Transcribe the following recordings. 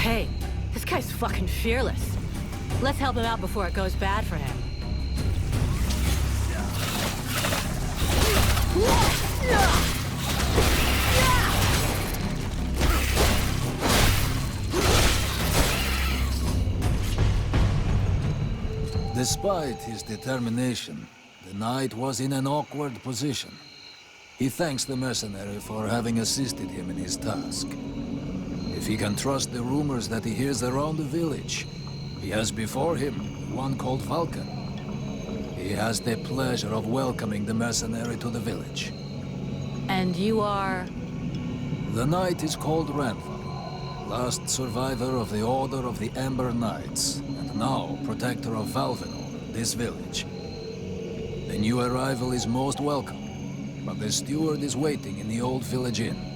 Hey, this guy's fucking fearless. Let's help him out before it goes bad for him. Despite his determination, the knight was in an awkward position. He thanks the mercenary for having assisted him in his task. If he can trust the rumors that he hears around the village, he has before him one called Vulcan. He has the pleasure of welcoming the mercenary to the village. And you are? The knight is called Randval, last survivor of the Order of the Ember Knights, and now protector of Valvenor, this village. The new arrival is most welcome, but the steward is waiting in the old village inn.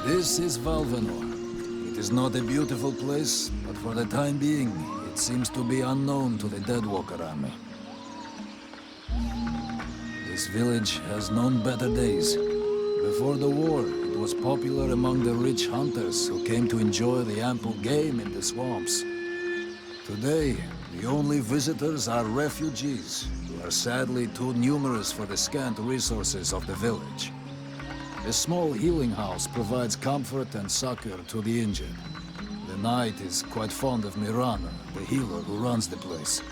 This is Valvenor. It is not a beautiful place, but for the time being, it seems to be unknown to the Deadwalker army. This village has known better days. Before the war, it was popular among the rich hunters who came to enjoy the ample game in the swamps. Today, the only visitors are refugees, who are sadly too numerous for the scant resources of the village. A small healing house provides comfort and succor to the injured. The knight is quite fond of Mirana, the healer who runs the place.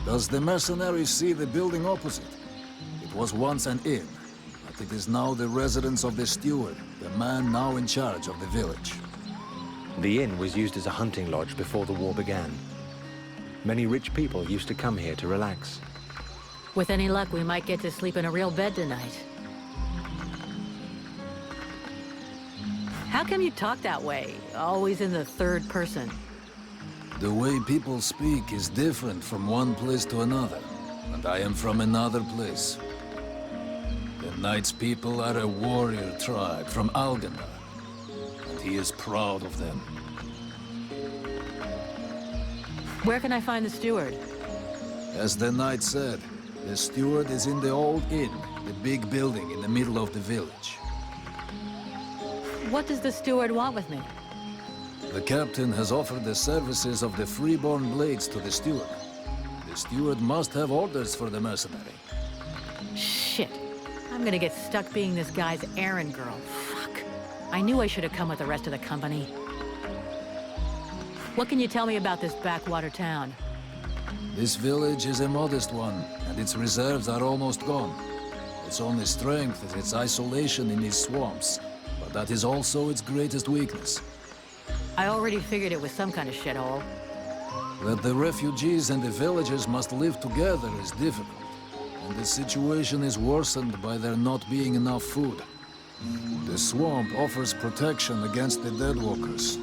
Does the mercenary see the building opposite? It was once an inn, but it is now the residence of the steward, the man now in charge of the village. The inn was used as a hunting lodge before the war began. Many rich people used to come here to relax. With any luck, we might get to sleep in a real bed tonight. How come you talk that way? Always in the third person? The way people speak is different from one place to another, and I am from another place. The knight's people are a warrior tribe from Alganda, and he is proud of them. Where can I find the steward? As the knight said, the steward is in the old inn, the big building in the middle of the village. What does the steward want with me? The captain has offered the services of the freeborn blades to the steward. The steward must have orders for the mercenary. Shit. I'm gonna get stuck being this guy's errand girl. Fuck. I knew I should have come with the rest of the company. What can you tell me about this backwater town? This village is a modest one, and its reserves are almost gone. Its only strength is its isolation in these swamps, but that is also its greatest weakness. I already figured it was some kind of shithole. That the refugees and the villagers must live together is difficult, and the situation is worsened by there not being enough food. The swamp offers protection against the Deadwalkers,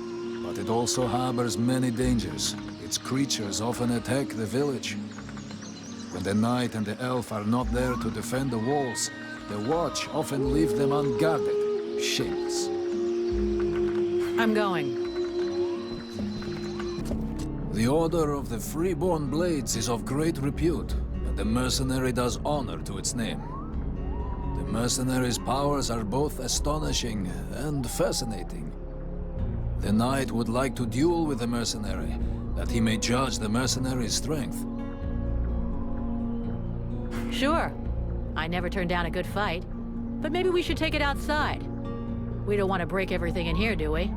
but it also harbors many dangers. Its creatures often attack the village. When the knight and the elf are not there to defend the walls, the watch often leave them unguarded. Shameless. I'm going. The Order of the Freeborn Blades is of great repute, and the mercenary does honor to its name. The mercenary's powers are both astonishing and fascinating. The knight would like to duel with the mercenary, that he may judge the mercenary's strength. Sure. I never turned down a good fight, but maybe we should take it outside. We don't want to break everything in here, do we?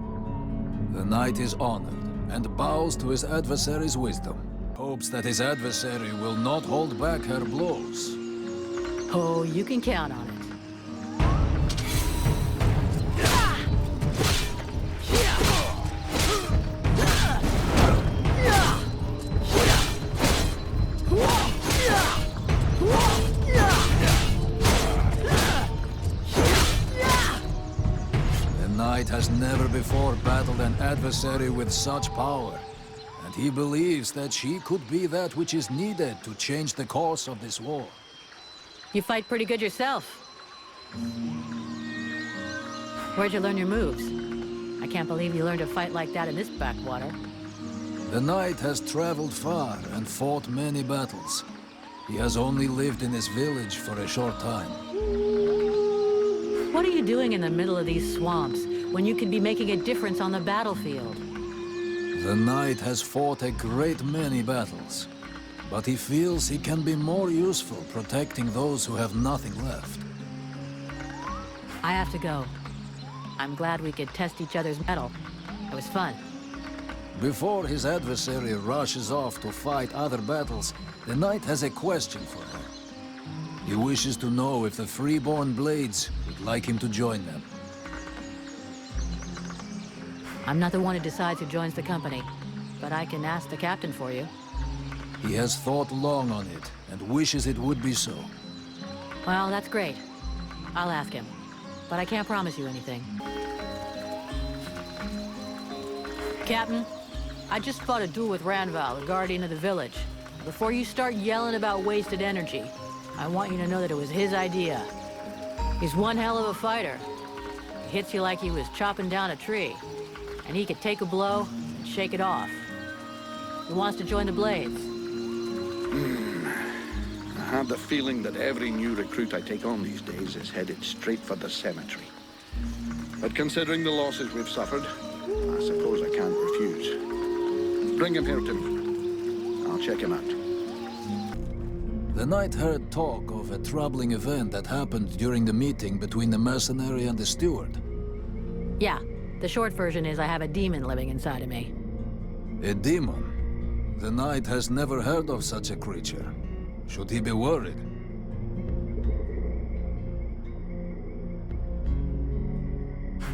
The knight is honored and bows to his adversary's wisdom. Hopes that his adversary will not hold back her blows. Oh, you can count on it. Has never before battled an adversary with such power, and he believes that she could be that which is needed to change the course of this war. You fight pretty good yourself. Where'd you learn your moves? I can't believe you learned to fight like that in this backwater. The knight has traveled far and fought many battles. He has only lived in this village for a short time. What are you doing in the middle of these swamps when you could be making a difference on the battlefield? The knight has fought a great many battles, but he feels he can be more useful protecting those who have nothing left. I have to go. I'm glad we could test each other's mettle. It was fun. Before his adversary rushes off to fight other battles, the knight has a question for her. He wishes to know if the Freeborn Blades would like him to join them. I'm not the one who decides who joins the company, but I can ask the captain for you. He has thought long on it, and wishes it would be so. Well, that's great. I'll ask him, but I can't promise you anything. Captain, I just fought a duel with Randval, the guardian of the village. Before you start yelling about wasted energy, I want you to know that it was his idea. He's one hell of a fighter. He hits you like he was chopping down a tree. And he could take a blow and shake it off. He wants to join the Blades. I have the feeling that every new recruit I take on these days is headed straight for the cemetery. But considering the losses we've suffered, I suppose I can't refuse. Bring him here to me. I'll check him out. The knight heard talk of a troubling event that happened during the meeting between the mercenary and the steward. Yeah, the short version is I have a demon living inside of me. A demon? The knight has never heard of such a creature. Should he be worried?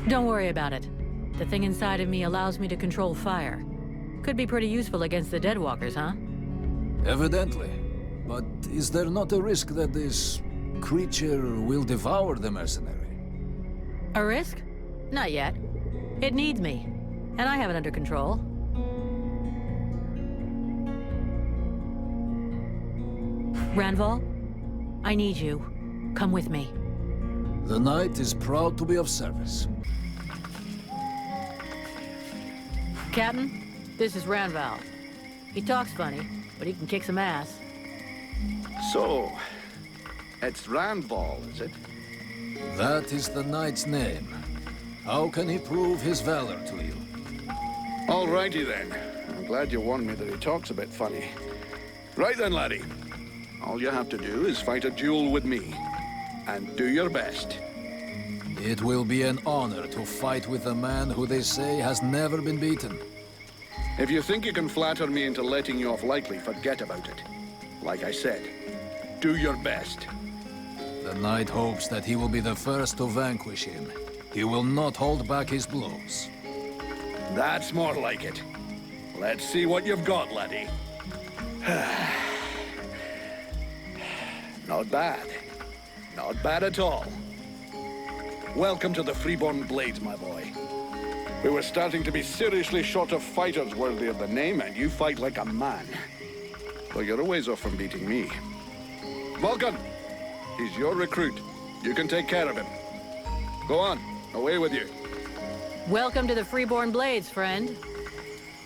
Don't worry about it. The thing inside of me allows me to control fire. Could be pretty useful against the Deadwalkers, huh? Evidently. But is there not a risk that this creature will devour the mercenary? A risk? Not yet. It needs me, and I have it under control. Randval, I need you. Come with me. The knight is proud to be of service. Captain, this is Randval. He talks funny, but he can kick some ass. So, it's Randval, is it? That is the knight's name. How can he prove his valor to you? Alrighty then. I'm glad you warned me that he talks a bit funny. Right then, laddie. All you have to do is fight a duel with me. And do your best. It will be an honor to fight with a man who they say has never been beaten. If you think you can flatter me into letting you off lightly, forget about it. Like I said, do your best. The knight hopes that he will be the first to vanquish him. He will not hold back his blows. That's more like it. Let's see what you've got, laddie. Not bad. Not bad at all. Welcome to the Freeborn Blades, my boy. We were starting to be seriously short of fighters worthy of the name, and you fight like a man. Well, you're a ways off from beating me. Vulcan! He's your recruit. You can take care of him. Go on, away with you. Welcome to the Freeborn Blades, friend.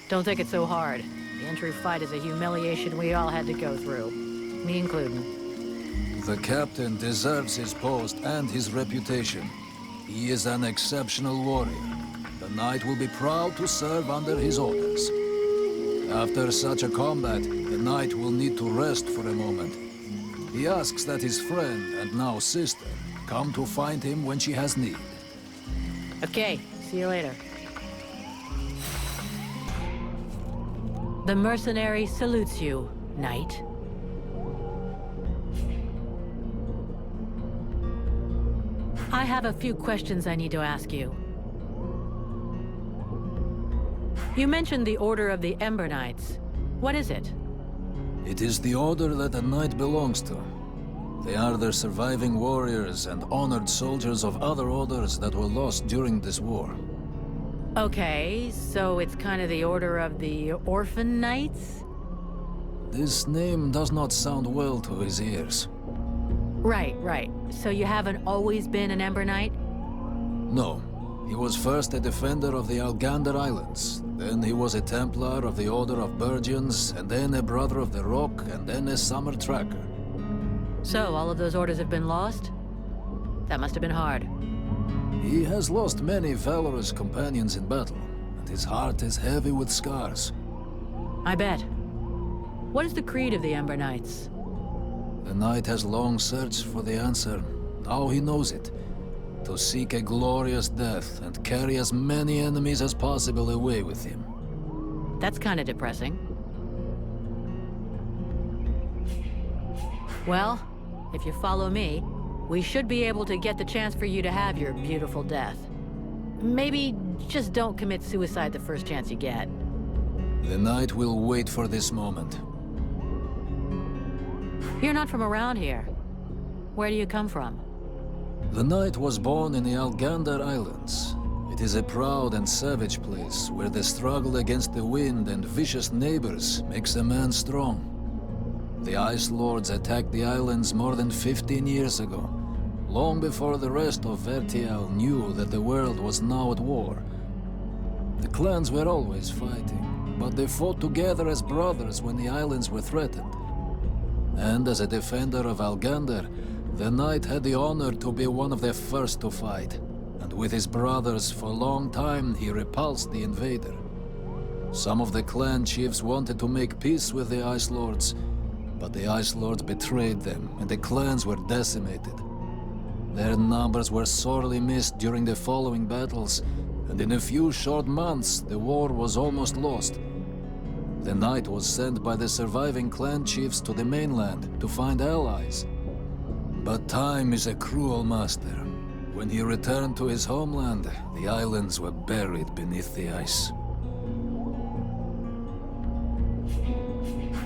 Don't take it so hard. The entry fight is a humiliation we all had to go through. Me including. The captain deserves his post and his reputation. He is an exceptional warrior. The knight will be proud to serve under his orders. After such a combat, the knight will need to rest for a moment. He asks that his friend, and now sister, come to find him when she has need. Okay, see you later. The mercenary salutes you, knight. I have a few questions I need to ask you. You mentioned the Order of the Ember Knights. What is it? It is the order that a knight belongs to. They are the surviving warriors and honored soldiers of other orders that were lost during this war. Okay, so it's kind of the Order of the Orphan Knights? This name does not sound well to his ears. Right. So you haven't always been an Ember Knight? No. He was first a defender of the Algander Islands. Then he was a Templar of the Order of Burgians, and then a Brother of the Rock, and then a Summer Tracker. So all of those orders have been lost? That must have been hard. He has lost many valorous companions in battle, and his heart is heavy with scars. I bet. What is the creed of the Ember Knights? The knight has long searched for the answer. Now he knows it. To seek a glorious death and carry as many enemies as possible away with him. That's kind of depressing. Well, if you follow me, we should be able to get the chance for you to have your beautiful death. Maybe just don't commit suicide the first chance you get. The knight will wait for this moment. You're not from around here. Where do you come from? The knight was born in the Algandar Islands. It is a proud and savage place where the struggle against the wind and vicious neighbors makes a man strong. The Ice Lords attacked the islands more than 15 years ago, long before the rest of Vertial knew that the world was now at war. The clans were always fighting, but they fought together as brothers when the islands were threatened. And as a defender of Algandar, the knight had the honor to be one of the first to fight, and with his brothers for a long time he repulsed the invader. Some of the clan chiefs wanted to make peace with the Ice Lords, but the Ice Lords betrayed them, and the clans were decimated. Their numbers were sorely missed during the following battles, and in a few short months the war was almost lost. The knight was sent by the surviving clan chiefs to the mainland to find allies. But time is a cruel master. When he returned to his homeland, the islands were buried beneath the ice.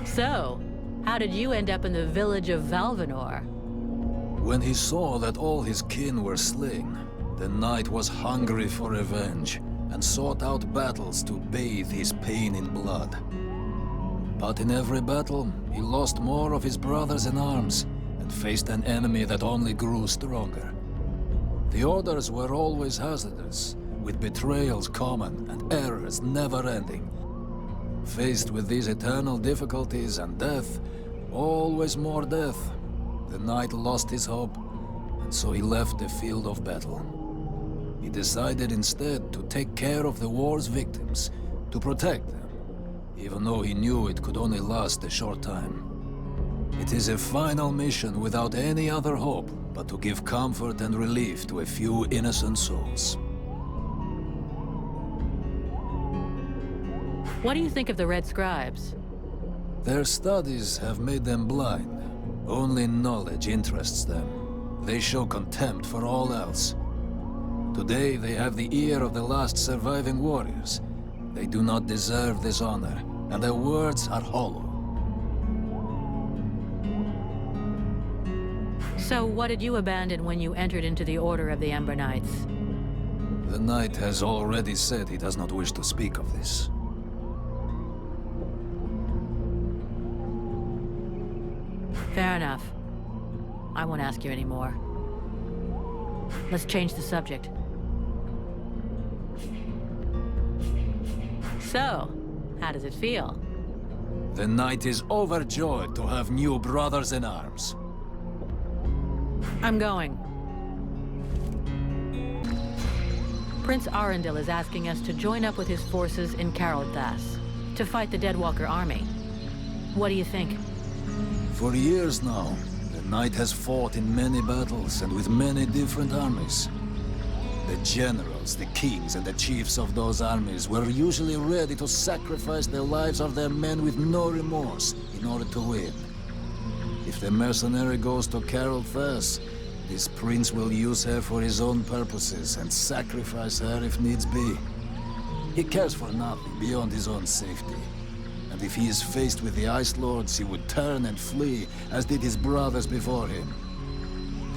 So, how did you end up in the village of Valvanor? When he saw that all his kin were slain, the knight was hungry for revenge and sought out battles to bathe his pain in blood. But in every battle, he lost more of his brothers in arms and faced an enemy that only grew stronger. The orders were always hazardous, with betrayals common and errors never-ending. Faced with these eternal difficulties and death, always more death, the knight lost his hope, and so he left the field of battle. He decided instead to take care of the war's victims, to protect them, even though he knew it could only last a short time. It is a final mission without any other hope but to give comfort and relief to a few innocent souls. What do you think of the Red Scribes? Their studies have made them blind. Only knowledge interests them. They show contempt for all else. Today they have the ear of the last surviving warriors. They do not deserve this honor, and their words are hollow. So what did you abandon when you entered into the Order of the Ember Knights? The knight has already said he does not wish to speak of this. Fair enough. I won't ask you anymore. Let's change the subject. So, how does it feel? The knight is overjoyed to have new brothers in arms. I'm going. Prince Arundel is asking us to join up with his forces in Carolthas to fight the Deadwalker army. What do you think? For years now, the knight has fought in many battles and with many different armies. The generals, the kings, and the chiefs of those armies were usually ready to sacrifice the lives of their men with no remorse in order to win. If the mercenary goes to Carolthas, this prince will use her for his own purposes and sacrifice her if needs be. He cares for nothing beyond his own safety. And if he is faced with the Ice Lords, he would turn and flee, as did his brothers before him.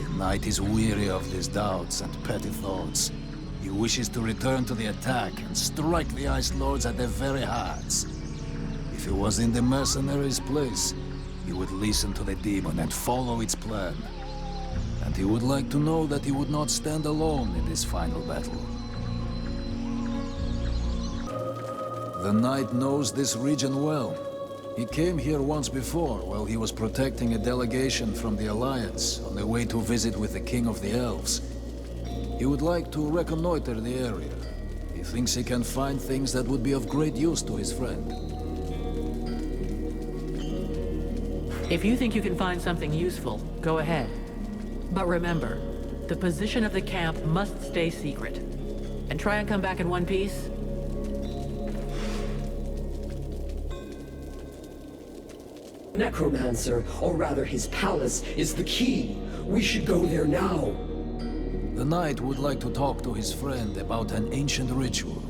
The knight is weary of these doubts and petty thoughts. He wishes to return to the attack and strike the Ice Lords at their very hearts. If he was in the mercenaries' place, he would listen to the demon and follow its plan. And he would like to know that he would not stand alone in this final battle. The knight knows this region well. He came here once before while he was protecting a delegation from the Alliance on their way to visit with the King of the Elves. He would like to reconnoiter the area. He thinks he can find things that would be of great use to his friend. If you think you can find something useful, go ahead. But remember, the position of the camp must stay secret. And try and come back in one piece. Necromancer, or rather his palace, is the key. We should go there now. The knight would like to talk to his friend about an ancient ritual.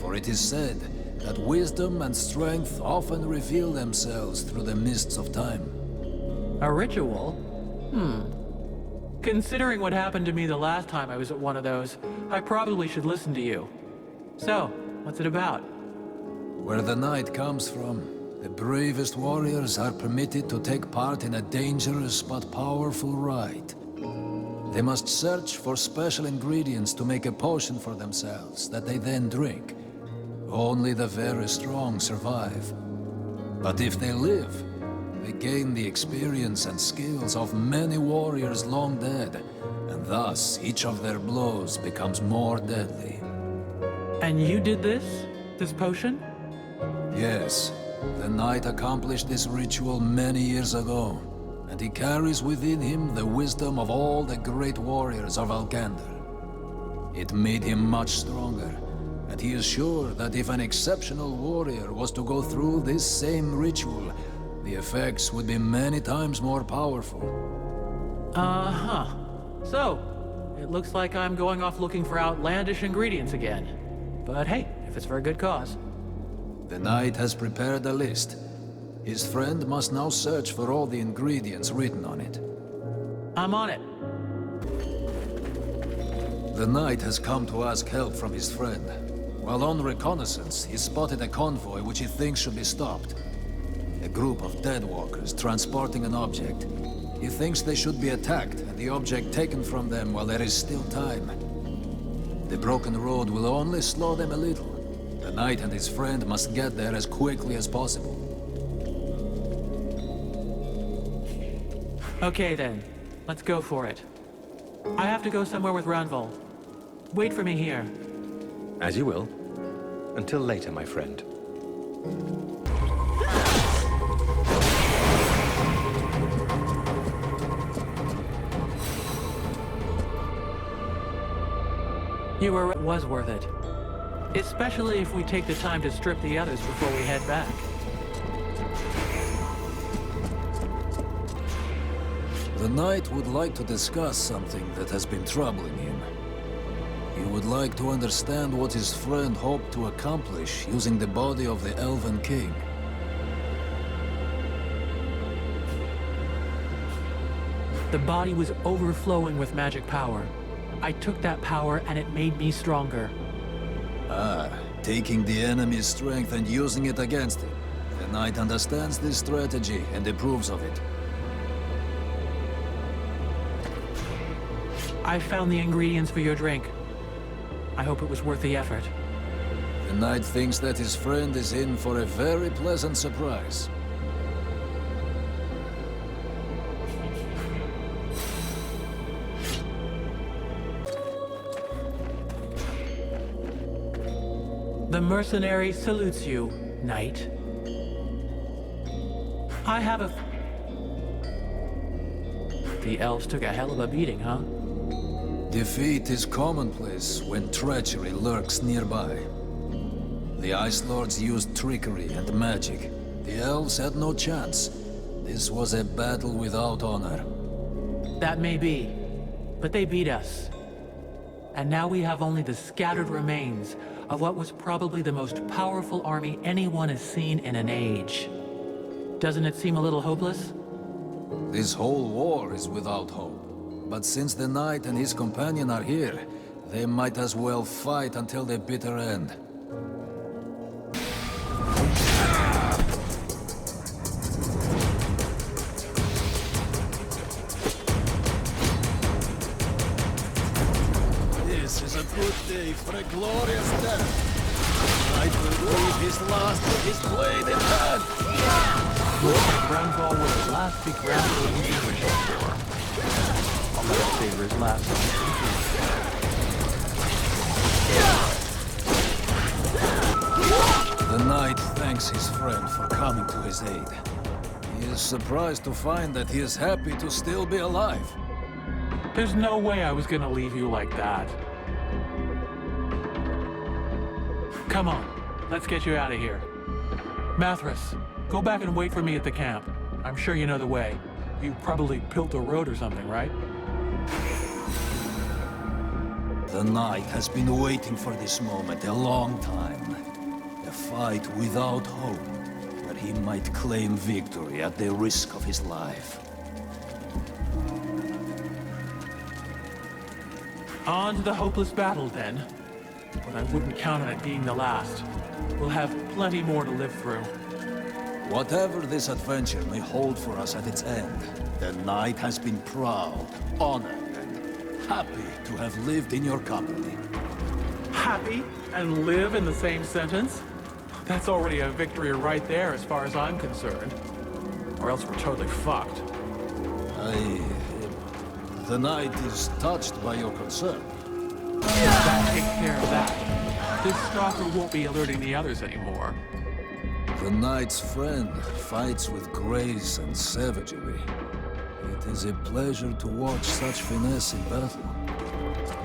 For it is said that wisdom and strength often reveal themselves through the mists of time. A ritual? Considering what happened to me the last time I was at one of those, I probably should listen to you. So, what's it about? Where the knight comes from, the bravest warriors are permitted to take part in a dangerous but powerful rite. They must search for special ingredients to make a potion for themselves that they then drink. Only the very strong survive. But if they live, they gain the experience and skills of many warriors long dead, and thus each of their blows becomes more deadly. And you did this? This potion? Yes, the knight accomplished this ritual many years ago, and he carries within him the wisdom of all the great warriors of Algander. It made him much stronger, and he is sure that if an exceptional warrior was to go through this same ritual, the effects would be many times more powerful. Uh-huh. So, it looks like I'm going off looking for outlandish ingredients again. But hey, if it's for a good cause. The knight has prepared a list. His friend must now search for all the ingredients written on it. I'm on it. The knight has come to ask help from his friend. While on reconnaissance, he spotted a convoy which he thinks should be stopped. A group of dead walkers transporting an object. He thinks they should be attacked and the object taken from them while there is still time. The broken road will only slow them a little. The knight and his friend must get there as quickly as possible. Okay then, let's go for it. I have to go somewhere with Randval. Wait for me here. As you will. Until later, my friend. Was worth it. Especially if we take the time to strip the others before we head back. The knight would like to discuss something that has been troubling him. He would like to understand what his friend hoped to accomplish using the body of the Elven King. The body was overflowing with magic power. I took that power and it made me stronger. Ah, taking the enemy's strength and using it against him. The knight understands this strategy and approves of it. I found the ingredients for your drink. I hope it was worth the effort. The knight thinks that his friend is in for a very pleasant surprise. The mercenary salutes you, knight. I have a... The elves took a hell of a beating, huh? Defeat is commonplace when treachery lurks nearby. The Ice Lords used trickery and magic. The elves had no chance. This was a battle without honor. That may be, but they beat us. And now we have only the scattered remains of what was probably the most powerful army anyone has seen in an age. Doesn't it seem a little hopeless? This whole war is without hope. But since the knight and his companion are here, they might as well fight until the bitter end. This is a good day for a glorious death. Knight will leave his last with his blade in hand. Looks like Randval was the last big round we wishing for. I'll let him savor his last one. The knight thanks his friend for coming to his aid. He is surprised to find that he is happy to still be alive. There's no way I was gonna leave you like that. Come on, let's get you out of here. Mathras, go back and wait for me at the camp. I'm sure you know the way. You probably built a road or something, right? The knight has been waiting for this moment a long time. A fight without hope, where he might claim victory at the risk of his life. On to the hopeless battle, then. But I wouldn't count on it being the last. We'll have plenty more to live through. Whatever this adventure may hold for us at its end, the knight has been proud, honored, and happy to have lived in your company. Happy and live in the same sentence? That's already a victory right there as far as I'm concerned. Or else we're totally fucked. The knight is touched by your concern. I'll take care of that. This stalker won't be alerting the others anymore. The knight's friend fights with grace and savagery. It is a pleasure to watch such finesse in battle.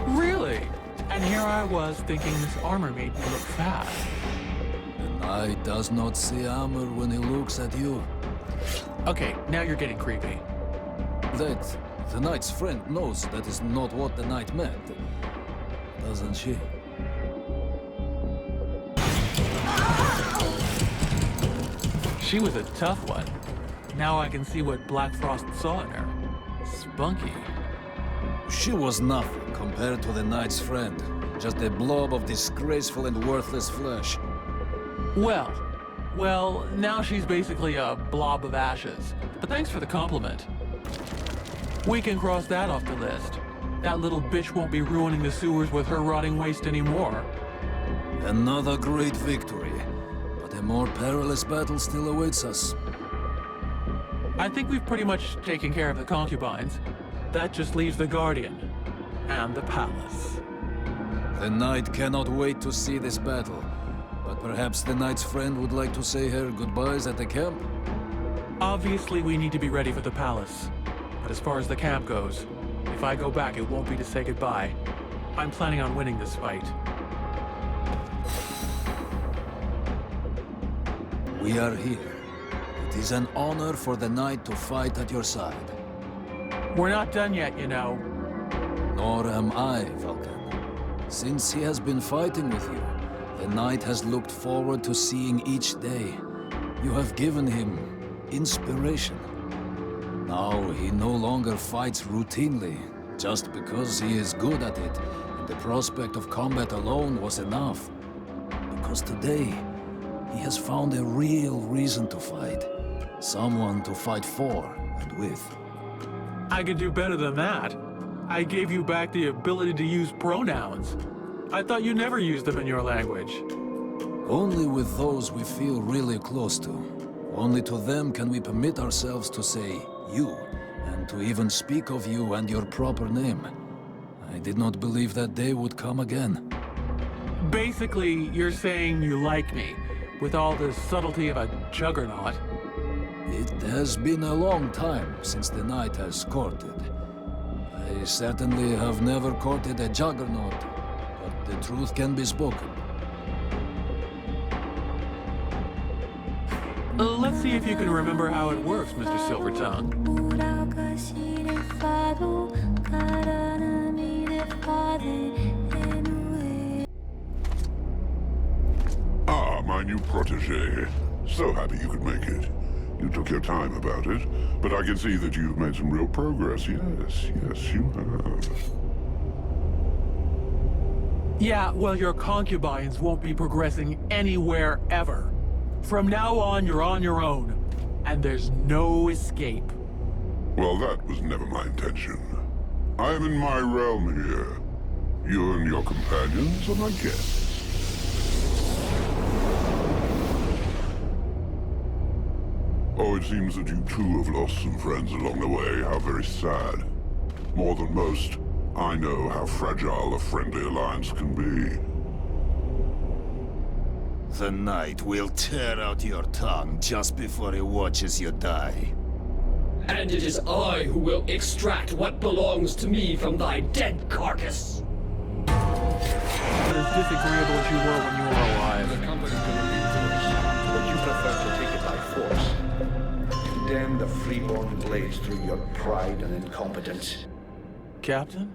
Really? And here I was thinking this armor made me look fat. The knight does not see armor when he looks at you. Okay, now you're getting creepy. That the knight's friend knows that is not what the knight meant, doesn't she? She was a tough one. Now I can see what Black Frost saw in her. Spunky. She was nothing compared to the knight's friend. Just a blob of disgraceful and worthless flesh. Well, now she's basically a blob of ashes. But thanks for the compliment. We can cross that off the list. That little bitch won't be ruining the sewers with her rotting waste anymore. Another great victory. But a more perilous battle still awaits us. I think we've pretty much taken care of the concubines. That just leaves the Guardian. And the palace. The knight cannot wait to see this battle. But perhaps the knight's friend would like to say her goodbyes at the camp? Obviously, we need to be ready for the palace. But as far as the camp goes, if I go back, it won't be to say goodbye. I'm planning on winning this fight. We are here. It is an honor for the knight to fight at your side. We're not done yet, you know. Nor am I, Vulcan. Since he has been fighting with you, the knight has looked forward to seeing each day. You have given him inspiration. Now he no longer fights routinely, just because he is good at it, and the prospect of combat alone was enough. Because today, he has found a real reason to fight. Someone to fight for and with. I could do better than that. I gave you back the ability to use pronouns. I thought you never used them in your language. Only with those we feel really close to. Only to them can we permit ourselves to say you, and to even speak of you and your proper name. I did not believe that day would come again. Basically, you're saying you like me, with all the subtlety of a juggernaut. It has been a long time since the knight has courted. I certainly have never courted a juggernaut, but the truth can be spoken. Let's see if you can remember how it works, Mr. Silvertongue. Ah, my new protege. So happy you could make it. You took your time about it, but I can see that you've made some real progress. Yes, you have. Yeah, well, your concubines won't be progressing anywhere ever. From now on, you're on your own, and there's no escape. Well, that was never my intention. I am in my realm here. You and your companions are my guests. Oh, it seems that you too have lost some friends along the way. How very sad. More than most, I know how fragile a friendly alliance can be. The Knight will tear out your tongue just before he watches you die. And it is I who will extract what belongs to me from thy dead carcass. As disagreeable as you were when you were alive. The company will be yours, but you prefer to take it by force. Condemn the freeborn blades through your pride and incompetence. Captain?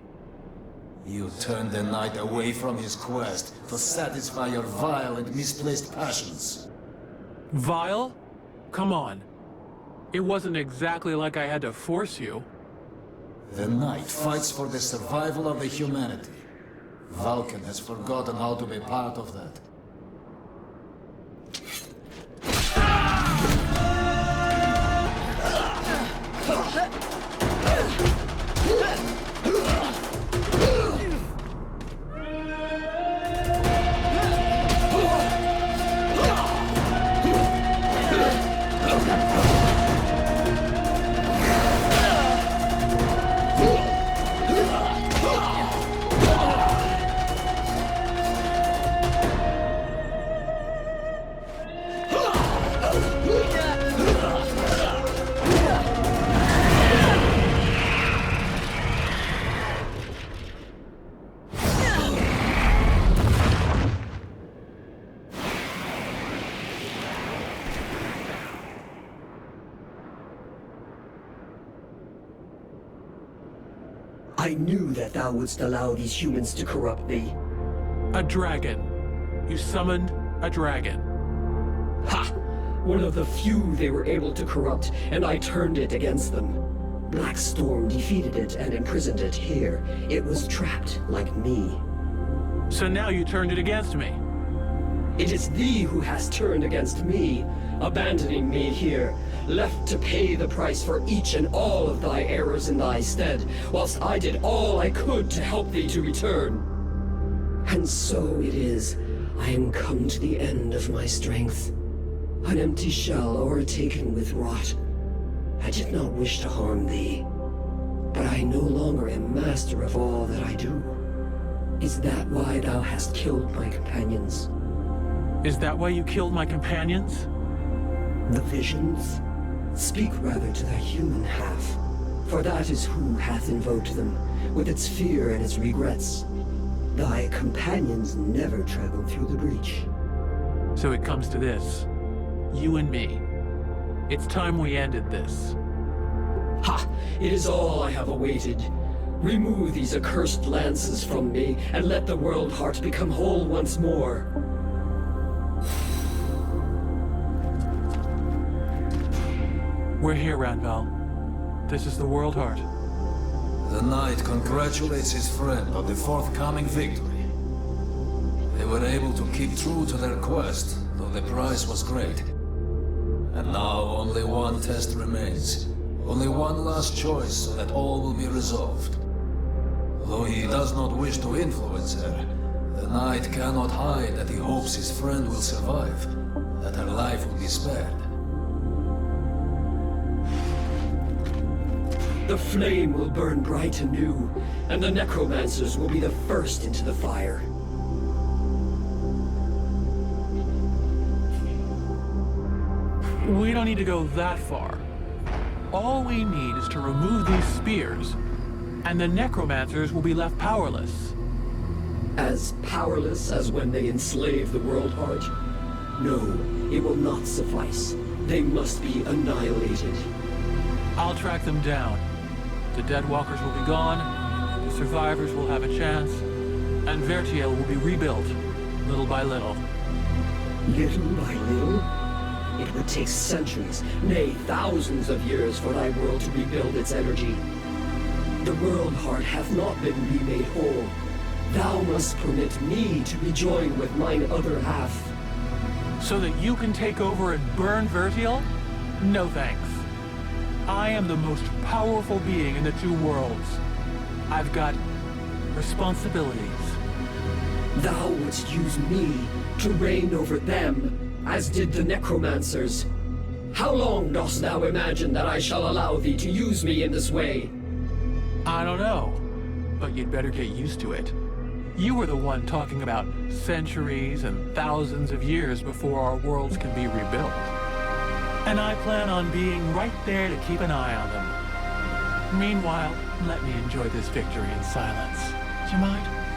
You turned the Knight away from his quest to satisfy your vile and misplaced passions. Vile? Come on. It wasn't exactly like I had to force you. The Knight fights for the survival of the humanity. Vulcan has forgotten how to be part of that. I knew that thou wouldst allow these humans to corrupt me. A dragon. You summoned a dragon. Ha! One of the few they were able to corrupt, and I turned it against them. Black Storm defeated it and imprisoned it here. It was trapped like me. So now you turned it against me. It is thee who has turned against me, abandoning me here, left to pay the price for each and all of thy errors in thy stead, whilst I did all I could to help thee to return. And so it is, I am come to the end of my strength. An empty shell o'ertaken with rot. I did not wish to harm thee, but I no longer am master of all that I do. Is that why thou hast killed my companions? Is that why you killed my companions? The visions? Speak rather to the human half, for that is who hath invoked them, with its fear and its regrets. Thy companions never traveled through the breach. So it comes to this. You and me. It's time we ended this. Ha! It is all I have awaited. Remove these accursed lances from me, and let the world heart become whole once more. We're here, Randval. This is the World Heart. The Knight congratulates his friend on the forthcoming victory. They were able to keep true to their quest, though the price was great. And now only one test remains. Only one last choice so that all will be resolved. Though he does not wish to influence her, the Knight cannot hide that he hopes his friend will survive, that her life will be spared. The flame will burn bright anew, and the necromancers will be the first into the fire. We don't need to go that far. All we need is to remove these spears, and the necromancers will be left powerless. As powerless as when they enslaved the World Heart? No, it will not suffice. They must be annihilated. I'll track them down. The dead walkers will be gone, the survivors will have a chance, and Vertiel will be rebuilt, little by little. Little by little? It would take centuries, nay, thousands of years for thy world to rebuild its energy. The World Heart hath not been remade whole. Thou must permit me to rejoin with mine other half. So that you can take over and burn Vertiel? No thanks. I am the most powerful being in the two worlds. I've got responsibilities. Thou wouldst use me to reign over them, as did the necromancers. How long dost thou imagine that I shall allow thee to use me in this way? I don't know, but you'd better get used to it. You were the one talking about centuries and thousands of years before our worlds can be rebuilt. And I plan on being right there to keep an eye on them. Meanwhile, let me enjoy this victory in silence. Do you mind?